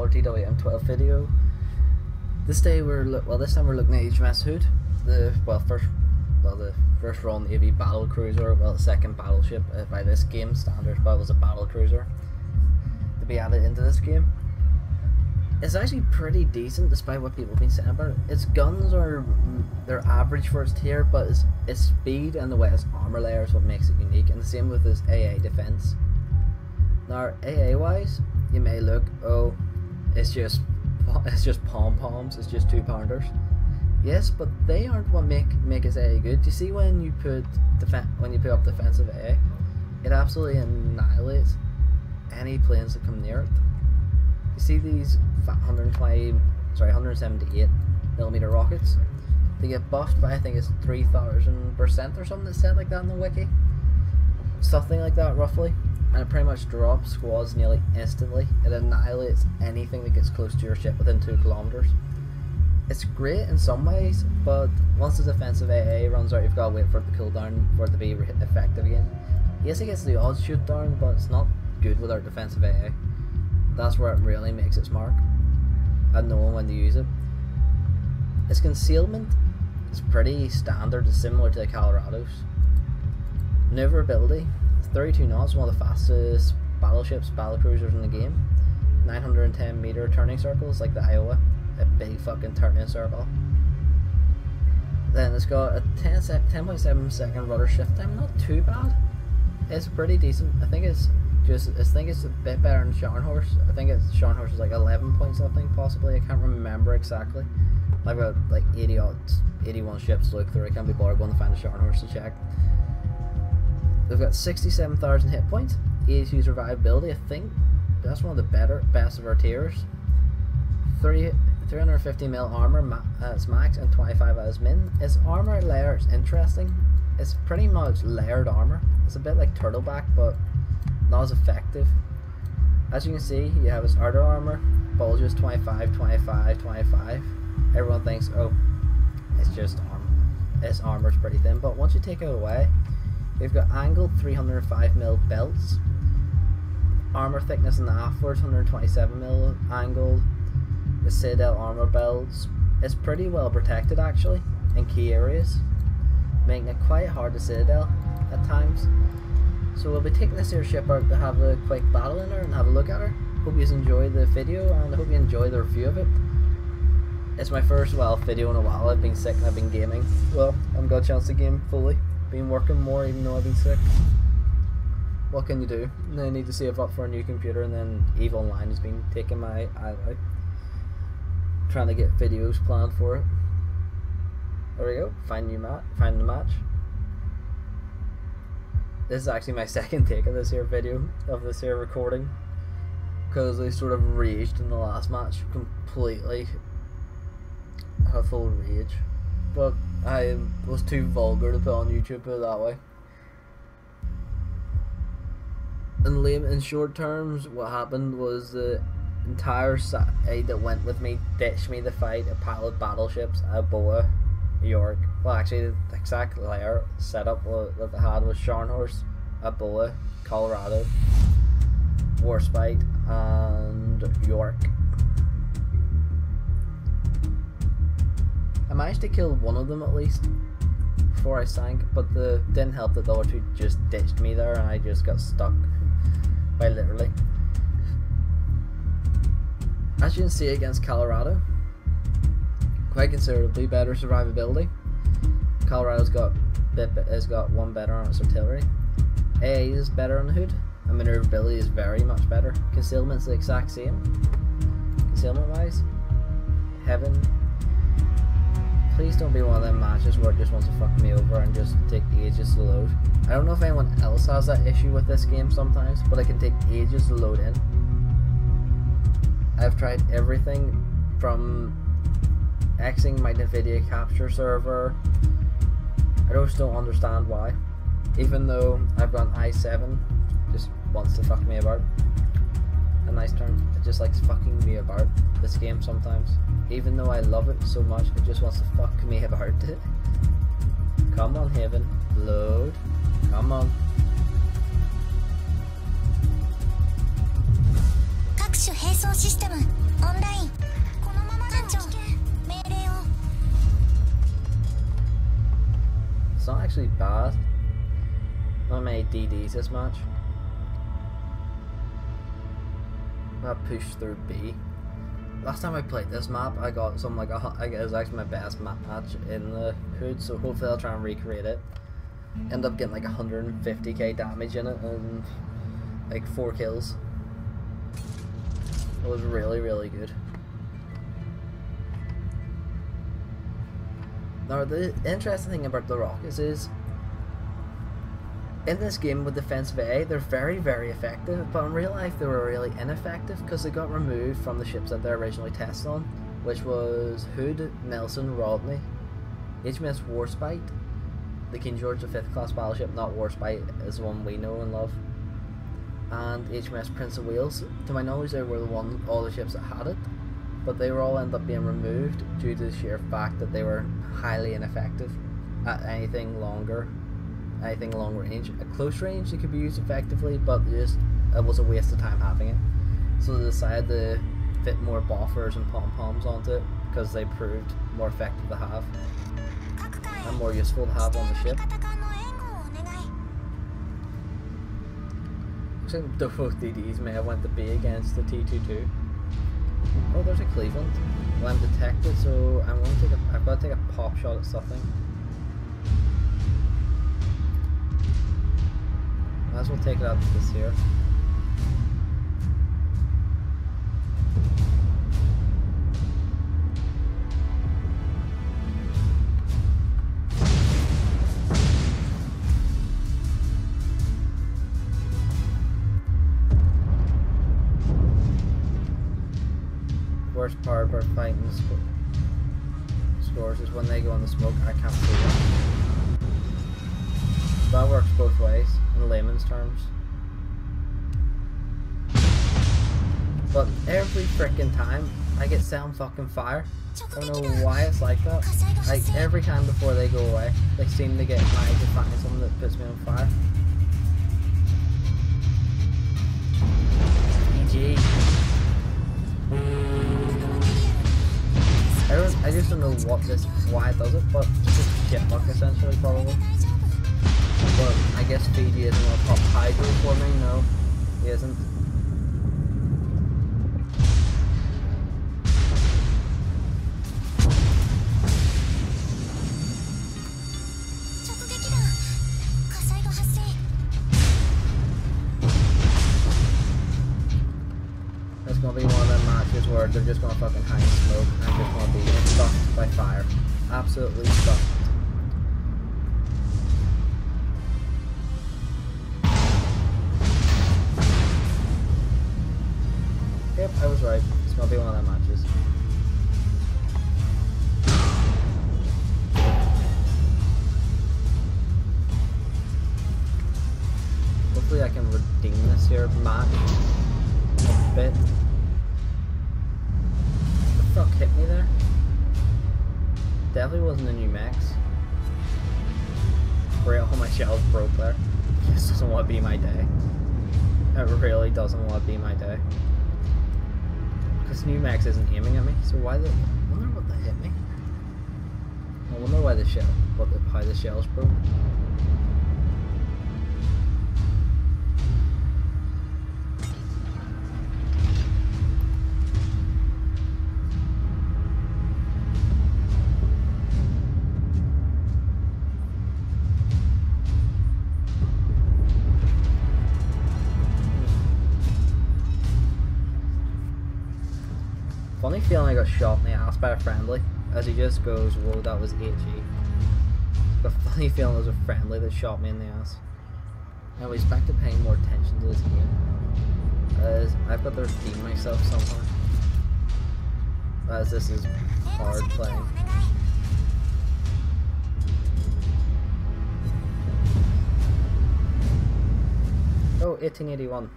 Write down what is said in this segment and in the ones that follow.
TWM12 video. This time we're looking at HMS Hood, the first Royal Navy battle cruiser, well, the second battleship by this game standards, but it was a battle cruiser to be added into this game. It's actually pretty decent despite what people have been saying about it. Its guns they're average for its tier, but its speed and the way its armor layer is what makes it unique, and the same with its AA defense. Now AA wise, you may look, oh, it's just pom-poms, it's just 2-pounders. Yes, but they aren't what make its AA good. You see, when you put up defensive AA, it absolutely annihilates any planes that come near it. You see these 178mm rockets? They get buffed by, I think it's 3000% or something that's said like that in the wiki. Something like that roughly. And it pretty much drops squads nearly instantly. It annihilates anything that gets close to your ship within 2 kilometers. It's great in some ways, but once the defensive AA runs out, you've got to wait for it to cool down for it to be effective again. Yes, it gets the odd shoot down, but it's not good without defensive AA. That's where it really makes its mark, and knowing when to use it. Its concealment is pretty standard, it's similar to the Colorado's. Maneuverability, 32 knots, one of the fastest battlecruisers in the game. 910-meter turning circles like the Iowa, a big fucking turning circle. Then it's got a 10.7 second rudder shift time, not too bad. It's pretty decent. I think it's a bit better than Scharnhorst. I think Scharnhorst is like 11 point something possibly. I can't remember exactly. I've got like 81 ships to look through. I can't be bothered going to find a Scharnhorst to check. We've got 67,000 hit points, 82 survivability. I think that's one of the best of our tiers. 350mm armor at its max and 25 at its min. Its armor layer is interesting. It's pretty much layered armor. It's a bit like Turtleback, but not as effective. As you can see, you have its outer armor, bulges 25, 25, 25. Everyone thinks, oh, it's just armor. Its armor's pretty thin, but once you take it away, we've got angled 305mm belts, armor thickness in the afterwards 127mm angled. The Citadel armor belts is pretty well protected actually in key areas, making it quite hard to Citadel at times. So we'll be taking this here ship out to have a quick battle in her and have a look at her. Hope you enjoy the video and I hope you enjoy the review of it. It's my first video in a while. I've been sick and I've been gaming. Well, I haven't got a chance to game fully. Been working more even though I've been sick. What can you do? And I need to save up for a new computer, and then EVE Online has been taking my eye out. Trying to get videos planned for it. There we go. Find the match. This is actually my second take of this here video, of this here recording, because I sort of raged in the last match completely. A full rage, but I was too vulgar to put on YouTube, put it that way. In short terms, what happened was the entire side that went with me ditched me to fight a pile of battleships at Boa, York. Well, actually, the exact layer setup that they had was Scharnhorst, Boa, Colorado, Warspite, and York. I managed to kill one of them at least before I sank, but didn't help that the other two just ditched me there and I just got stuck by literally. As you can see against Colorado, quite considerably better survivability. Colorado's got one better on its artillery. AA is better on the Hood, and maneuverability is very much better. Concealment's the exact same. Concealment wise, heaven. Please don't be one of them matches where it just wants to fuck me over and just take ages to load. I don't know if anyone else has that issue with this game sometimes, but it can take ages to load in. I've tried everything from Xing my NVIDIA capture server. I just don't understand why. Even though I've got an i7, just wants to fuck me about. A nice term. It just likes fucking me about this game sometimes. Even though I love it so much, it just wants to fuck me about it. Come on, Heaven. Load. Come on. 各種並走システム It's not actually bad. Not many DDs this match. I pushed through B. Last time I played this map, I got something like it was actually my best map match in the Hood, so hopefully I'll try and recreate it. End up getting like 150k damage in it and like 4 kills. It was really, really good. Now the interesting thing about the rockets is, in this game with defensive A, they're very, very effective, but in real life they were really ineffective because they got removed from the ships that they were originally tested on, which was Hood, Nelson, Rodney, HMS Warspite, the King George V class battleship, not Warspite is the one we know and love, and HMS Prince of Wales. To my knowledge, they were all the ships that had it, but they were all ended up being removed due to the sheer fact that they were highly ineffective at anything long range. At close range, it could be used effectively, but it was a waste of time having it. So they decided to fit more buffers and pom-poms onto it because they proved more effective to have and more useful to have on the ship. Looks like both DDs may have went to B against the T-22. Oh, there's a Cleveland. Well, I'm detected, so I've got to take a pop shot at something. Might as well take it out to this here. Worst part about fighting scores is when they go in the smoke, I can't see them. That works both ways in layman's terms. But every freaking time I get set on fucking fire. I don't know why it's like that. Like every time before they go away, they seem to get managed to find something that puts me on fire. GG. I just don't know why it does it, but it's just shit luck essentially, probably. But I guess Fiji isn't going to pop hydro for me. No, he isn't. It's going to be one of them matches where they're just going to fucking hang smoke and I'm just going to be stuffed by fire. Absolutely stuffed. Yep, I was right. It's going to be one of them matches. Hopefully I can redeem this here match a bit. What the fuck hit me there? Definitely wasn't a new max. Great, all my shells broke there. This doesn't want to be my day. It really doesn't want to be my day. Because new max isn't aiming at me, so why the... I wonder what that hit me. I wonder why how the shells broke. Funny feeling I got shot in the ass by a friendly, as he just goes, whoa, that was HE. But funny feeling it was a friendly that shot me in the ass. Anyways, back to paying more attention to this game. As I've got to redeem myself somehow. As this is hard playing. Oh, 1881.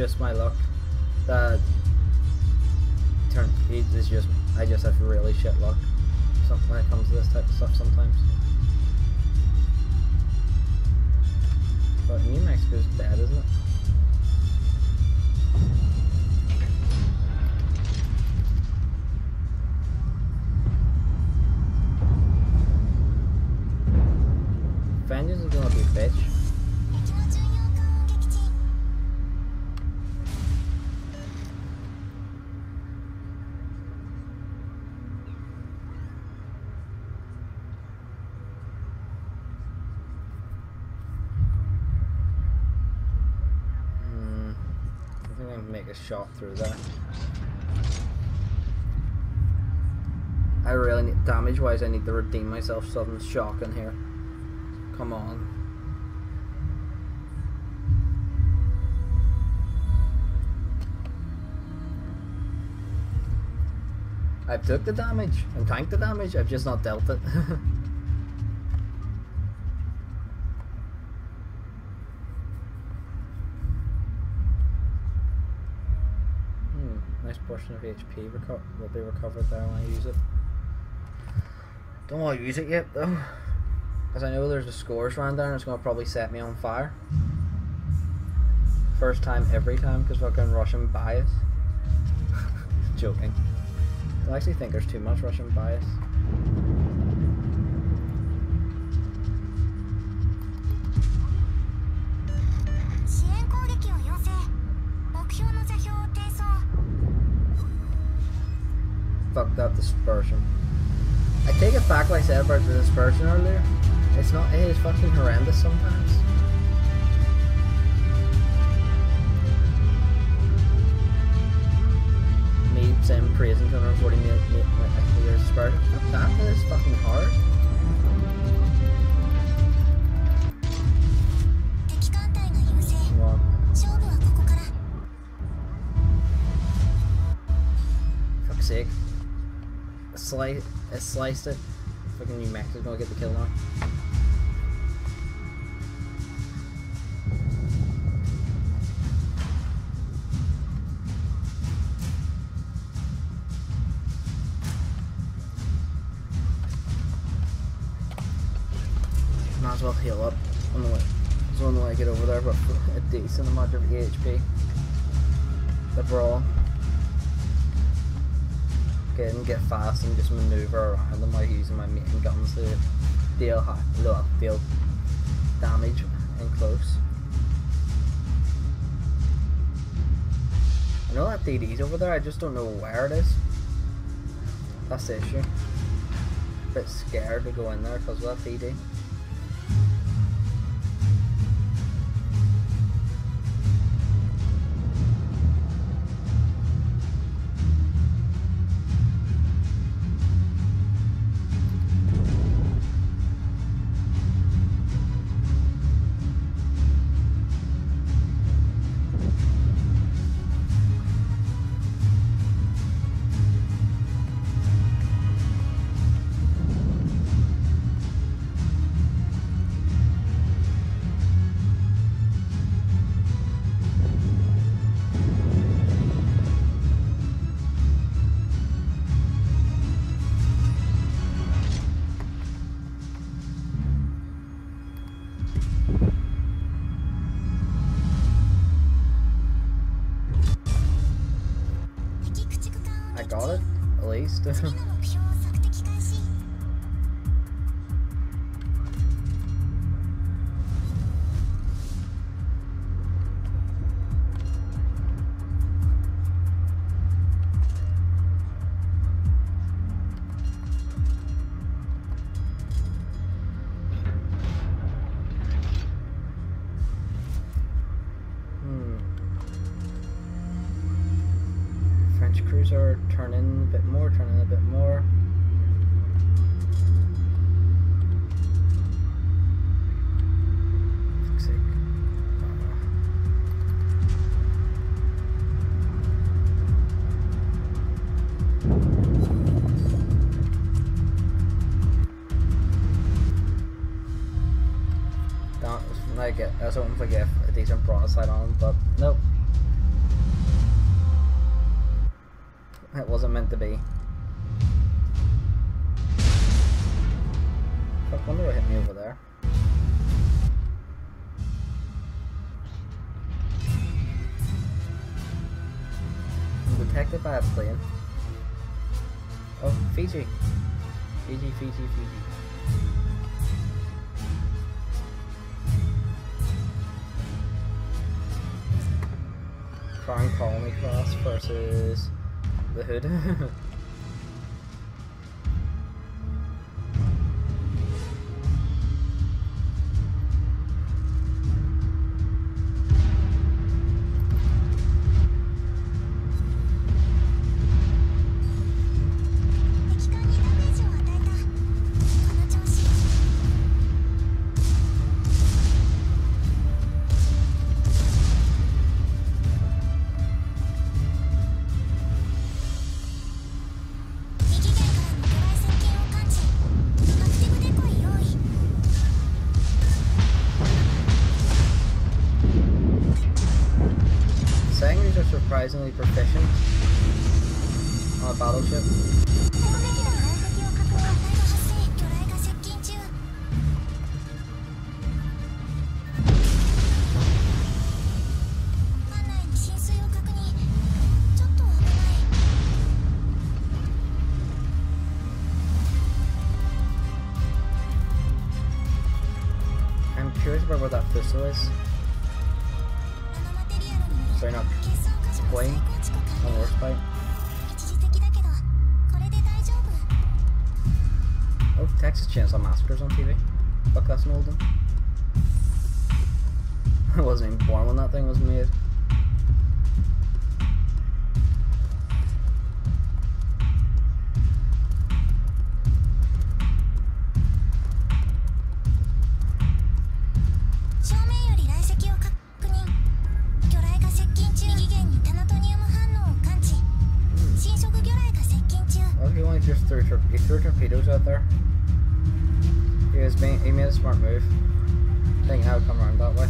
just my luck that I just have really shit luck when it comes to this type of stuff sometimes. But New Mexico's dead, isn't it? Vengeance is gonna be a bitch. I think I can make a shot through there. I really need, damage wise, I need to redeem myself. Something's shocking here. Come on. I've took the damage and tanked the damage, I've just not dealt it. Nice portion of HP will be recovered there when I use it. Don't want to use it yet though, because I know there's a scores around there and it's going to probably set me on fire. First time every time, because fucking Russian bias. Joking. I actually think there's too much Russian bias. Fuck that dispersion. I take it back what I said about the dispersion earlier. It's not, it is fucking horrendous sometimes. Me saying praising 240 meters dispersion. Fuck that, that is fucking hard. Come on. Fuck's sake. I sliced it. Fucking New Mexico's gonna get the kill now. Might as well heal up on the way. There's one way I get over there, but a decent amount of HP. The brawl. Get fast and just maneuver around them while using my main guns to deal damage in close. I know that DD's over there, I just don't know where it is. That's the issue. A bit scared to go in there because of that DD. Got it, at least. Cruiser, turn in a bit more, turn in a bit more. Fuck's sake. I was hoping to get a decent broadside on, but nope. It wasn't meant to be. I wonder what hit me over there. I'm detected by a plane. Oh, Fiji. Fiji, Fiji, Fiji. Crown Colony class versus the Hood. Are surprisingly proficient on a battleship. I'm curious about where that Fuso is. Sorry, not Queen on Warspite. Oh, Texas Chainsaw Massacre's on TV. Fuck, that's an old one. I wasn't even born when that thing was made. He threw torpedoes out there. He made a smart move. Thinking I would come around that way.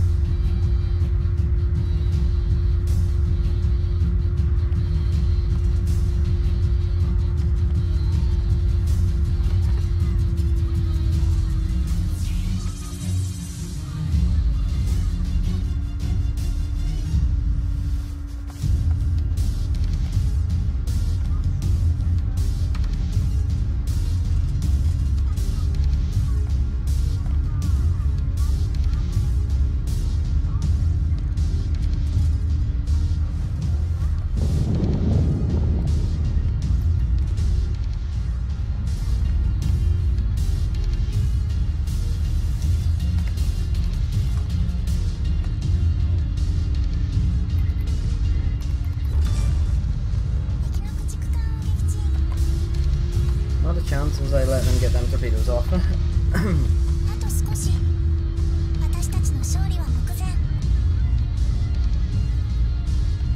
Chances I let them get them torpedoes off.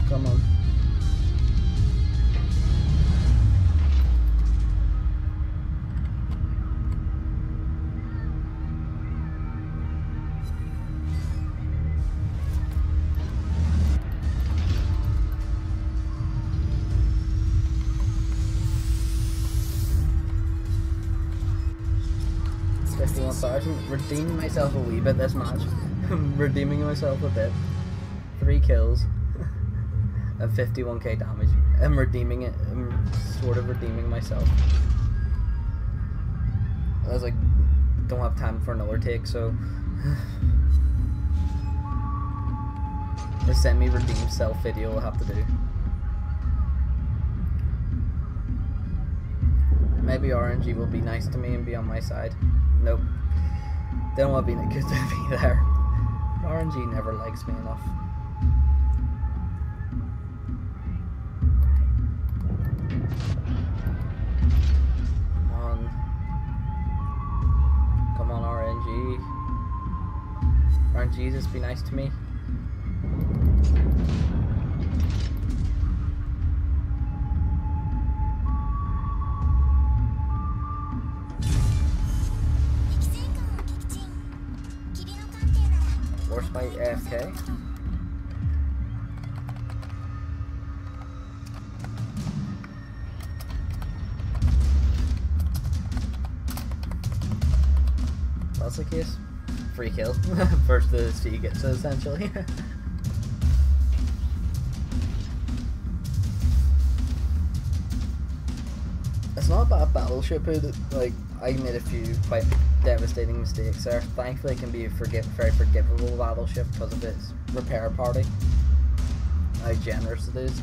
Come on. Redeeming myself a wee bit this match. Redeeming myself a bit. 3 kills and 51k damage. I'm redeeming it. I'm sort of redeeming myself. I was like, don't have time for another take, so the semi-redeemed self video I'll have to do. Maybe RNG will be nice to me and be on my side. Nope. They don't want to be good to be there. RNG never likes me enough. Come on. Come on, RNG. RNG, just be nice to me. Warspite AFK. that's the case, free kill. First the sea gets it, essentially. It's not a bad battleship, like, I made a few quite devastating mistakes there. Thankfully it can be a very forgivable battleship because of its repair party, how generous it is.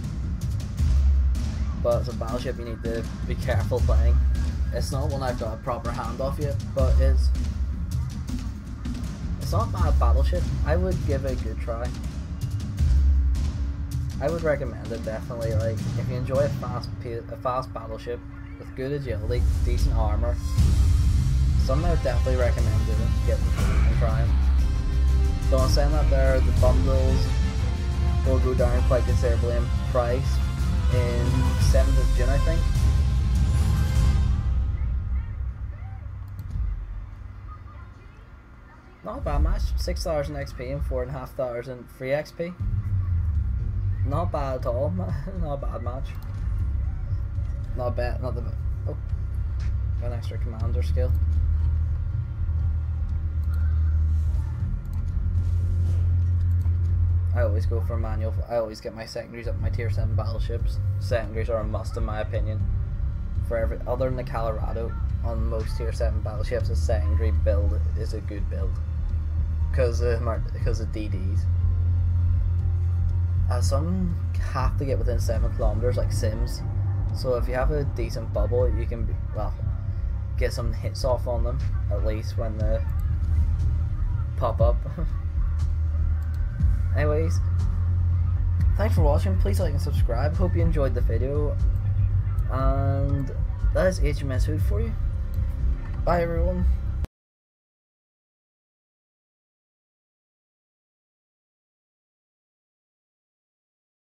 But as a battleship you need to be careful playing. It's not one I've got a proper handoff yet, but it's not a bad battleship. I would give it a good try. I would recommend it definitely. Like, if you enjoy a fast battleship with good agility, decent armor, something I would definitely recommend getting and trying. So I'm saying that there, the bundles will go down quite considerably in price in 7th of June, I think. Not a bad match. 6,000 XP and 4,500 free XP. Not bad at all. Not a bad match. Not bad. Not the. Oh, got an extra commander skill. I always go for manual. I always get my secondaries up my tier 7 battleships. Secondaries are a must in my opinion. For every other than the Colorado, on most tier 7 battleships, a secondary build is a good build because of DDs. Some have to get within 7 kilometers, like Sims. So if you have a decent bubble, you can get some hits off on them at least when they pop up. Anyways, thanks for watching. Please like and subscribe. Hope you enjoyed the video. And that is HMS Hood for you. Bye everyone.